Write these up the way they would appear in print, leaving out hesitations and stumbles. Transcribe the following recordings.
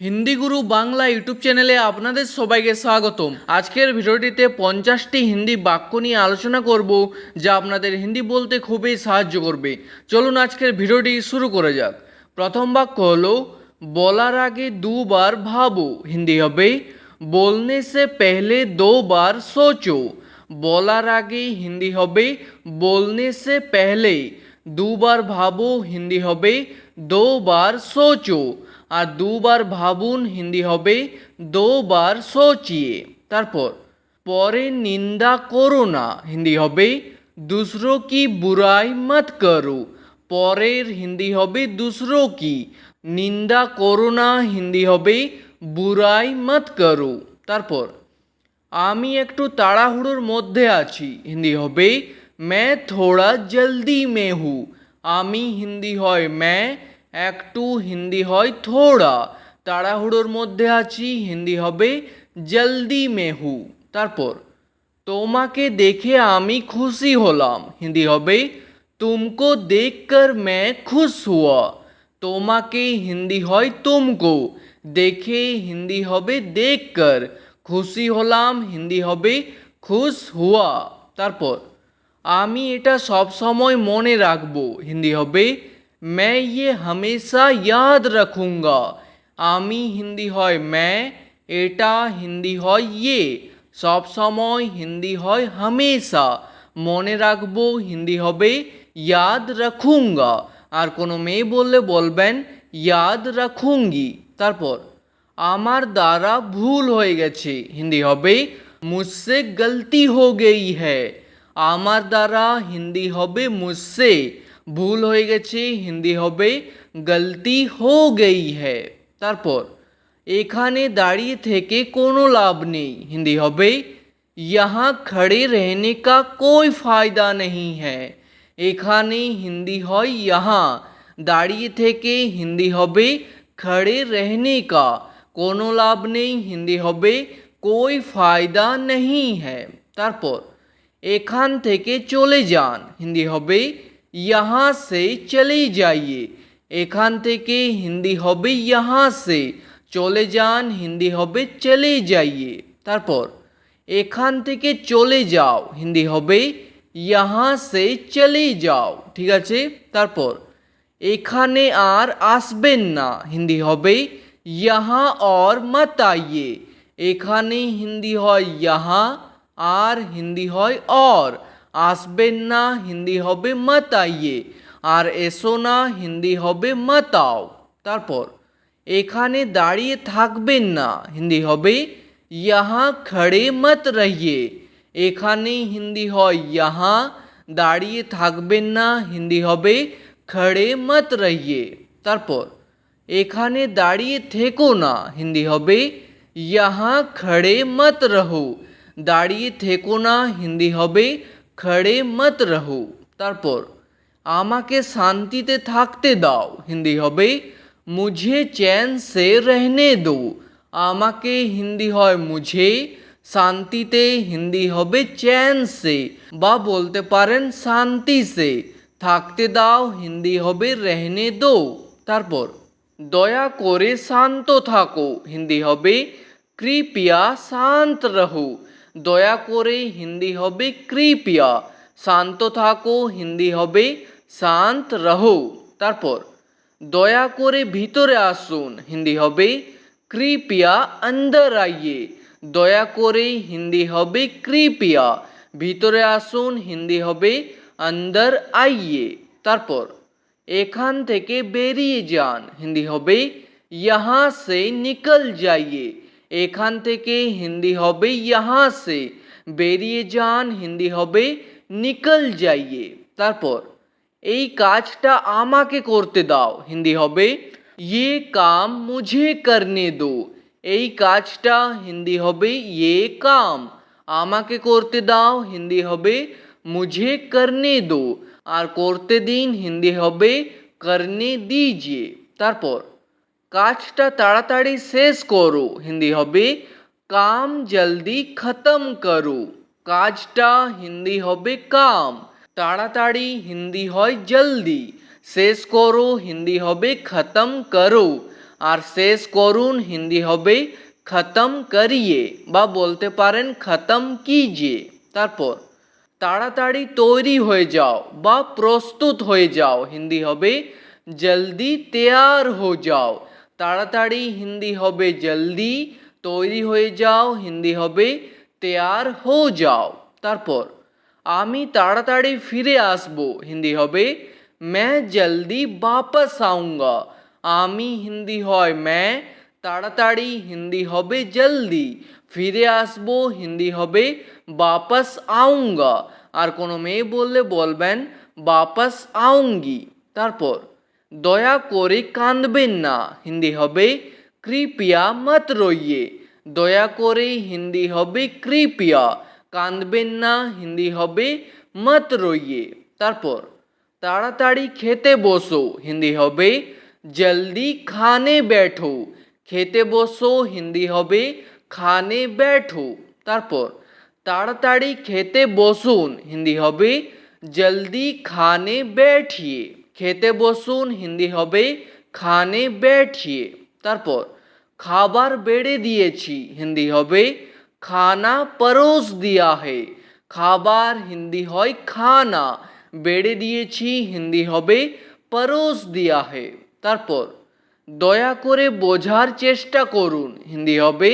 হিন্দি গুরু Bangla YouTube চ্যানেলে আপনাদের সবাইকে স্বাগতম। আজকের ভিডিওটিতে 50টি হিন্দি বাক্য নিয়ে আলোচনা করব, যা আপনাদের হিন্দি বলতে খুবই সাহায্য করবে। চলুন আজকের ভিডিওটি শুরু করে যাক। প্রথম বাক্য হলো বলার আগে দুবার ভাবো। হিন্দি হবে बोलने से पहले दो बार सोचो। বলার আগে হিন্দি হবে बोलने से पहले, দুবার ভাবো হিন্দি হবে दो बार सोचो। আর দুবার ভাবুন হিন্দি হবে दो बार सोचिए। তারপর পরে নিন্দা করো না হিন্দি হবে दूसरों की बुराई मत करो। পরের হিন্দি হবে दूसरों की, নিন্দা করো না হিন্দি হবে বুরাই মত করো। তারপর আমি একটু তাড়াহুড়োর মধ্যে আছি হিন্দি হবে मैं थोड़ा जल्दी में हूँ। আমি হিন্দি হয় मैं, একটু হিন্দি হয় থোড়া, তাড়াহুড়োর মধ্যে আছি হিন্দি হবে জলদি মে হু। তারপর তোমাকে দেখে আমি খুশি হলাম হিন্দি হবে तुमको देखकर मैं खुश हुआ। তোমাকে হিন্দি হয় तुमको, দেখে হিন্দি হবে देखकर, খুশি হলাম হিন্দি হবে खुश हुआ। তারপর আমি এটা সব সময় মনে রাখবো হিন্দি হবে मैं ये हमेशा याद रखूँगा। আমি হিন্দি হয় मैं, এটা হিন্দি হয় ये, সব সময় হিন্দি হয় हमेशा, মনে রাখবো হিন্দি হবে याद रखूँगा। আর কোনো মেয়ে বললে বলবেন याद रखूँगी। তারপর আমার দ্বারা ভুল হয়ে গেছে হিন্দি হবে मुझसे गलती हो गई है। আমার দ্বারা হিন্দি হবে मुझसे, ভুল হয়ে গেছে হিন্দি হবে गलती हो गई है। তারপর এখানে দাঁড়িয়ে থেকে কোনো লাভ নেই হিন্দি হবে यहाँ खड़े रहने का कोई फायदा नहीं है। এখানে হিন্দি হয় यहाँ, দাঁড়িয়ে থেকে হিন্দি হবে खड़े रहने का, কোনো লাভ নেই হিন্দি হবে कोई फायदा नहीं है। তারপর এখান থেকে চলে যান হিন্দি হবে यहाँ से चले जाइए। এখান থেকে হিন্দি হবে यहाँ से, চলে যান হিন্দি হবে চলে যাইয়ে। তারপর এখান থেকে চলে যাও হিন্দি হবে यहाँ से चले जाओ। ঠিক আছে। তারপর এখানে আর আসবেন না হিন্দি হবে यहाँ और मत आइए। এখানে হিন্দি হয় यहाँ, আর হিন্দি হয় और, আসবেন না হিন্দি হবে मत आइए, আর এসো না হিন্দি হবে मत आओ। তারপর এখানে দাঁড়িয়ে থাকবেন না হিন্দি হবে यहाँ खड़े मत रहिए। এখানে হিন্দি হয় यहाँ, দাঁড়িয়ে থাকবেন না হিন্দি হবে खड़े मत रहिए। তারপর এখানে দাঁড়িয়ে থেকো না হিন্দি হবে यहाँ खड़े मत रहो। দাঁড়িয়ে থেকো না হিন্দি হবে खड़े मत रहो। তারপর আমাকে শান্তিতে থাকতে দাও হিন্দি হবে मुझे चैन से रहने दो। আমাকে হিন্দি হয় मुझे, শান্তিতে হিন্দি হবে चैन से, বা বলতে পারেন শান্তি সে, থাকতে দাও হিন্দি হবে रहने दो। তারপর দয়া করে শান্ত থাকো হিন্দি হবে कृपया শান্ত রহো। দয়া করে হিন্দি হবে कृपया, শান্ত থাকো হিন্দি হবে শান্ত রহো। তারপর দয়া করে ভিতরে আসুন হিন্দি হবে कृपया अंदर आइए। দয়া করে হিন্দি হবে कृपया, ভিতরে আসুন হিন্দি হবে अंदर आइए। তারপর এখান থেকে বেরিয়ে যান হিন্দি হবে यहाँ से निकल जाइए। এখান থেকে হিন্দি হবে यहाँ से, বেরিয়ে যান হিন্দি হবে निकल जाइए। তারপর এই কাজটা আমাকে করতে দাও হিন্দি হবে ये काम मुझे करने दो। এই কাজটা হিন্দি হবে ये काम, আমাকে করতে দাও হিন্দি হবে मुझे करने दो, আর করতে দিন হিন্দি হবে करने दीजिए। তারপর কাজটা তাড়াতাড়ি শেষ করো হিন্দি হবে काम जल्दी खत्म करो। কাজটা হিন্দি হবে काम, তাড়াতাড়ি হিন্দি হয় জলদি, শেষ করো হিন্দি হবে খতম করো, আর শেষ করুন হিন্দি হবে খতম করিয়ে বা বলতে পারেন খতম কিজিয়ে। তারপর তাড়াতাড়ি তৈরি হয়ে যাও বা প্রস্তুত হয়ে যাও হিন্দি হবে জলদি তৈয়ার হো যাও। তাড়াতাড়ি হিন্দি হবে জলদি, তৈরি হয়ে যাও হিন্দি হবে তৈয়ার হো যাও। তারপর আমি তাড়াতাড়ি ফিরে আসবো হিন্দি হবে मैं जल्दी वापस आऊँगा। আমি হিন্দি হয় मैं, তাড়াতাড়ি হিন্দি হবে জলদি, ফিরে আসবো হিন্দি হবে वापस आऊँगा। আর কোনো মেয়ে বললে বলবেন वापस आऊँगी। তারপর দয়া করে কাঁদবেন না হিন্দি হবে কৃপয়া মত রইয়ে। দয়া করে হিন্দি হবে কৃপয়া, কাঁদবেন না হিন্দি হবে মত রইয়ে। তারপর তাড়াতাড়ি খেতে বসো হিন্দি হবে জলদি খানে बैठो। খেতে বসো হিন্দি হবে খানে बैठो। তারপর তাড়াতাড়ি খেতে বসুন হিন্দি হবে জলদি খানে बैठिए। খেতে বসুন হিন্দি হবে খানে बैठिए। তারপর খাবার বেড়ে দিয়েছি হিন্দি হবে খানা পরোস দিয়া হে। খাবার হিন্দি হয় খানা, বেড়ে দিয়েছি হিন্দি হবে পরোস দিয়া হে। তারপর দয়া করে বোঝার চেষ্টা করুন হিন্দি হবে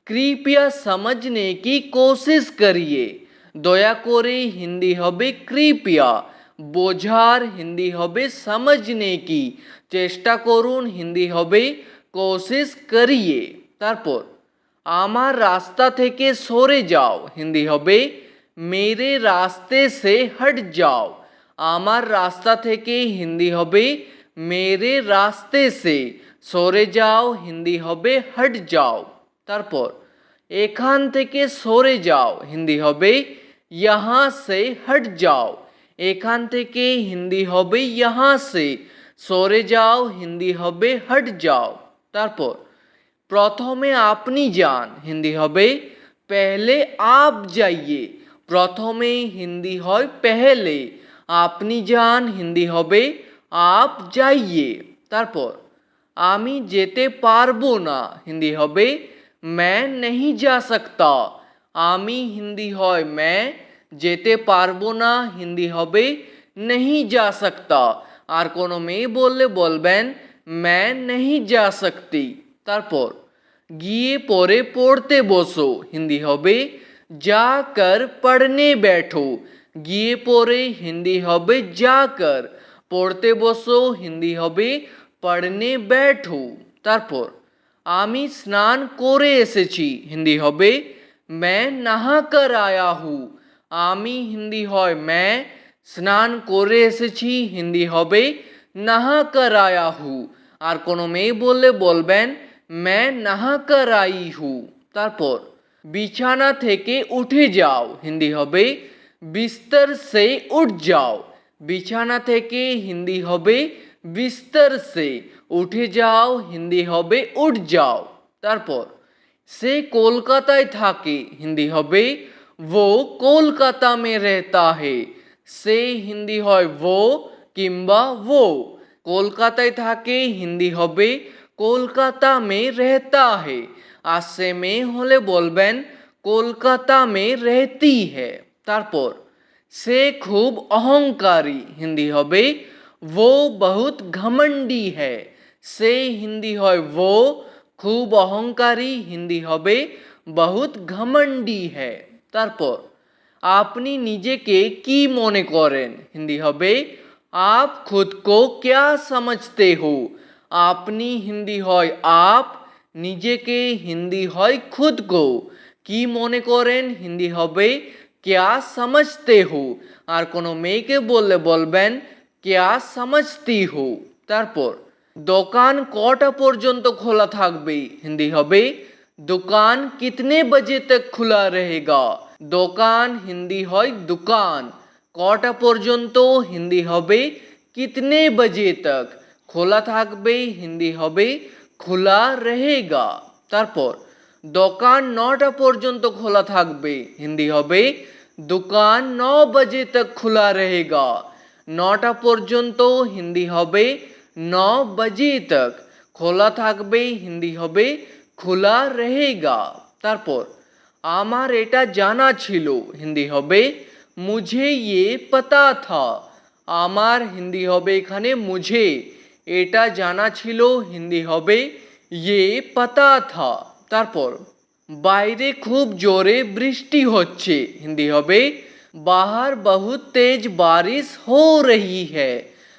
কৃপয়া समझने की कोशिश करिए। দয়া করে হিন্দি হবে কৃপয়া, বোঝার হিন্দি হবে समझने की, চেষ্টা করুন হিন্দি হবে কোশিশ করিয়ে। তারপর আমার রাস্তা থেকে সরে যাও হিন্দি হবে मेरे रास्ते से हट जाओ। আমার রাস্তা থেকে হিন্দি হবে मेरे रास्ते से, সরে যাও হিন্দি হবে हट जाओ। তারপর এখান থেকে সরে যাও হিন্দি হবে यहाँ से हट जाओ। এখান থেকে হিন্দি হবে यहाँ से, সরে যাও হিন্দি হবে हट जाओ। তারপর প্রথমে আপনি যান হিন্দি হবে पहले आप जाइए। প্রথমে হিন্দি হয় पहले, আপনি যান হিন্দি হবে आप जाइए। তারপর আমি যেতে পারবো না হিন্দি হবে मैं नहीं जा सकता। আমি হিন্দি হয় मैं, যেতে পারবো না হিন্দি হবে नहीं जा सकता। আর কোনো মেয়ে বললে বলবেন मैं नहीं जा सकती। তারপর গিয়ে পরে পড়তে বসো হিন্দি হবে जाकर पढ़ने बैठो। গিয়ে পরে হিন্দি হবে जाकर, পড়তে বসো হিন্দি হবে पढ़ने बैठो। তারপর আমি স্নান করে এসেছি হিন্দি হবে मैं नहा कर आया हूँ। আমি হিন্দি হয় मैं, স্নান করে এসেছি হিন্দি হবে नहा कर आया हूँ। আর কোনো মেয়ে বললে বলবেন मैं नहा कर आई हूँ। তারপর বিছানা থেকে উঠে যাও হিন্দি হবে बिस्तर से उठ जाओ। বিছানা থেকে হিন্দি হবে बिस्तर से, উঠে যাও হিন্দি হবে उठ जाओ। তারপর সে কলকাতায় থাকে হিন্দি হবে वो कोलकाता में रहता है। সে হিন্দি হয় वो কিংবা वो, কলকাতায় থাকে হিন্দি হবে কলকাতা মে रहता है। আর সে মেয়ে হলে বলবেন কলকাতা মে रहती है। তারপর সে খুব অহংকারী হিন্দি হবে वो बहुत घमंडी है। সে হিন্দি হয় वो, খুব অহংকারী হিন্দি হবে बहुत घमंडी है। তারপর আপনি নিজেকে কি মনে করেন হিন্দি হবে आप खुद को क्या समझते हो। আপনি হিন্দি হয় आप, নিজেকে হিন্দি হয় खुद को, কি মনে করেন হিন্দি হবে क्या समझते हो। আর কোনো মেয়েকে বললে বলবেন क्या समझती हो। তারপর দোকান কটা পর্যন্ত খোলা থাকবে হিন্দি হবে दुकान कितने बजे तक खुला रहेगा। দোকান হিন্দি হয় दुकान, কটা পর্যন্ত হিন্দি হবে कितने बजे तक, খোলা থাকবে হিন্দি হবে खुला रहेगा। তারপর দোকান 9টা পর্যন্ত খোলা থাকবে হিন্দি হবে दुकान 9 बजे तक खुला रहेगा। 9টা পর্যন্ত হিন্দি হবে 9 बजे तक, খোলা থাকবে হিন্দি হবে খোলা रहेगा। তারপর আমার এটা জানা ছিল হিন্দি হবে मुझे ये पता था। আমার হিন্দি হবে এখানে मुझे, এটা জানা ছিল হিন্দি হবে ये पता था। তারপর বাইরে খুব জোরে বৃষ্টি হচ্ছে হিন্দি হবে बाहर बहुत तेज बारिश हो रही है।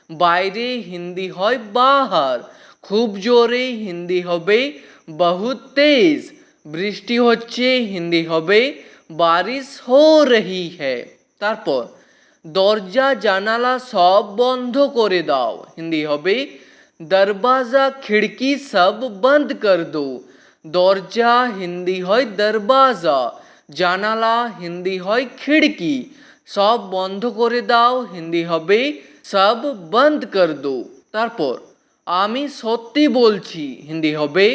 বাইরে হিন্দি হয় বাহার, খুব জোরে হিন্দি হবে বহুত তেজ, বৃষ্টি হচ্ছে হিন্দি হবে বারিশ হো রহি হ্যায়। তারপর দরজা জানালা সব বন্ধ করে দাও হিন্দি হবে দরবাজা খিড়কি সব বন্ধ কর দো। দরজা হিন্দি হয় দরবাজা, জানালা হিন্দি হয় খিড়কি, সব বন্ধ করে দাও হিন্দি হবে সব বন্ধ কর দো। তারপর আমি সত্যি বলছি হিন্দি হবে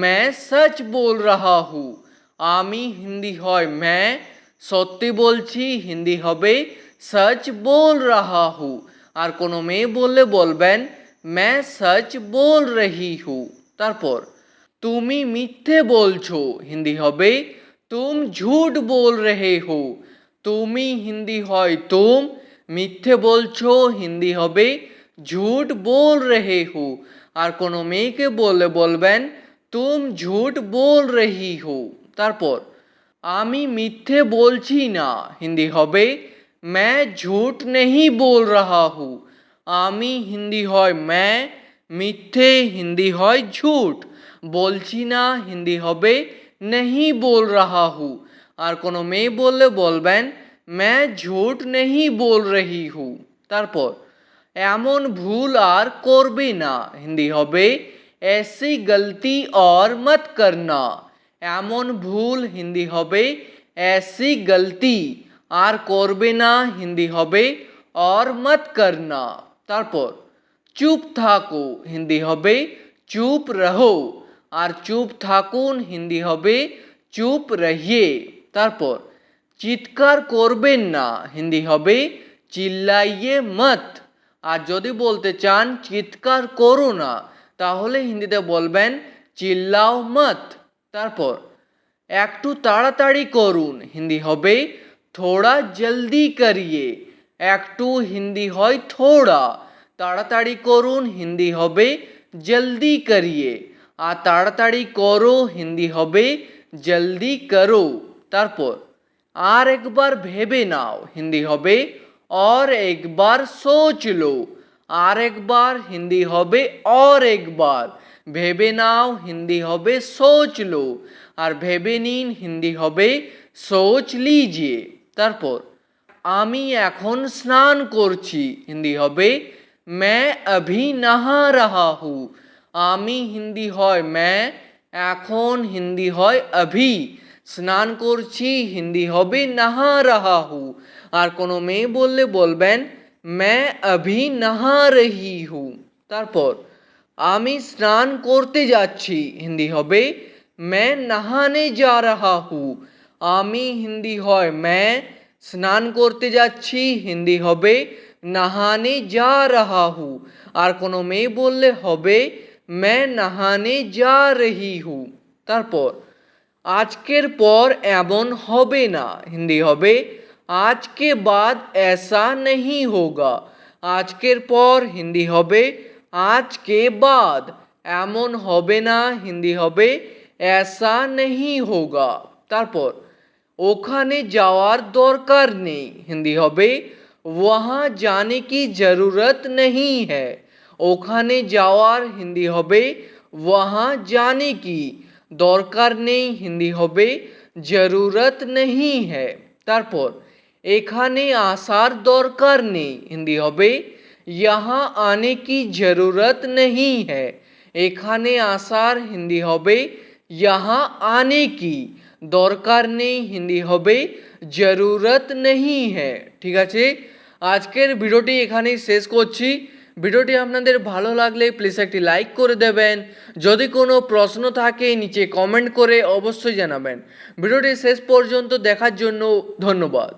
मैं सच बोल रहा हूँ। আমি হিন্দি হয় मैं, সত্যি বলছি হিন্দি হবে सच बोल रहा हूँ। আর কোনো মেয়ে বললে বলবেন मैं सच बोल रही हूँ। তারপর তুমি মিথ্যে বলছো হিন্দি হবে तुम झूठ बोल रहे हो। তুমি হিন্দি হয় तुम, মিথ্যে বলছো হিন্দি হবে झूठ बोल रहे हो। আর কোনো মেয়েকে বললে বলবেন तुम झूठ बोल रही हो। তারপর আমি মিথ্যে বলছি না হিন্দি হবে मैं झूठ नहीं बोल रहा हूँ। আমি হিন্দি হয় मैं, মিথ্যে হিন্দি হয় झूठ, বলছি না হিন্দি হবে नहीं बोल रहा हूँ। আর কোনো মেয়ে বললে বলবেন मैं झूठ नहीं बोल रही हूँ। তারপর এমন ভুল আর করবে না হিন্দি হবে ऐसी गलती और मत करना। এমন ভুল হিন্দি হবে ऐसी गलती, আর করবে না হিন্দি হবে और मत करना। তারপর চুপ থাকো হিন্দি হবে চুপ রহো, আর চুপ থাকুন হিন্দি হবে চুপ রহিয়ে। তারপর চিৎকার করবেন না হিন্দি হবে চিল্লাইয়ে মত, আর যদি বলতে চান চিৎকার করো না তাহলে হিন্দিতে বলবেন চিল্লাও মত। তারপর একটু তাড়াতাড়ি করুন হিন্দি হবে থোড়া জলদি করিয়ে। একটু হিন্দি হয় থোড়া, তাড়াতাড়ি করুন হিন্দি হবে জলদি করিয়ে, আর তাড়াতাড়ি করো হিন্দি হবে জলদি করো। তারপর আর একবার ভেবে নাও হিন্দি হবে और एक बार सोच लो। আর একবার হিন্দি হবে और एक बार, ভেবে নাও হিন্দি হবে সোচ লো, আর ভেবে নিন হিন্দি হবে সোচ লিজিয়ে। তারপর আমি এখন স্নান করছি হিন্দি হবে मैं अभी नहा रहा हूँ। আমি হিন্দি হয় मैं, এখন হিন্দি হয় अभी, স্নান করছি হিন্দি হবে नहा रहा हूँ। আর কোনো মেয়ে বললে বলবেন मैं अभी नहा रही हूँ। তারপর আমি স্নান করতে যাচ্ছি হিন্দি হবে मैं नहाने जा रहा हूँ। আমি হিন্দি হয় मैं, স্নান করতে যাচ্ছি হিন্দি হবে नहाने जा रहा हूँ। আর কোনো মেয়ে বললে হবে मैं नहाने जा रही हूँ। তারপর আজকের পর এমন হবে না হিন্দি হবে आज के बाद ऐसा नहीं होगा। আজকের পর হিন্দি হবে आज के बाद, এমন হবে না হিন্দি হবে ऐसा नहीं होगा। তারপর ওখানে যাওয়ার দরকার নেই হিন্দি হবে वहाँ जाने की ज़रूरत नहीं है। ওখানে যাওয়ার হিন্দি হবে वहाँ जाने की, দরকার নেই হিন্দি হবে ज़रूरत नहीं है। তারপর এখানে আসার দরকার নেই হিন্দি হবে यहाँ आने की ज़रूरत नहीं है। এখানে আসার হিন্দি হবে यहाँ आने की, দরকার নেই হিন্দি হবে ज़रूरत नहीं है। ঠিক আছে, আজকের ভিডিওটি এখানেই শেষ করছি। ভিডিওটি আপনাদের ভালো লাগলে প্লিজ একটি লাইক করে দেবেন। যদি কোনো প্রশ্ন থাকে নিচে কমেন্ট করে অবশ্যই জানাবেন। ভিডিওটি শেষ পর্যন্ত দেখার জন্য ধন্যবাদ।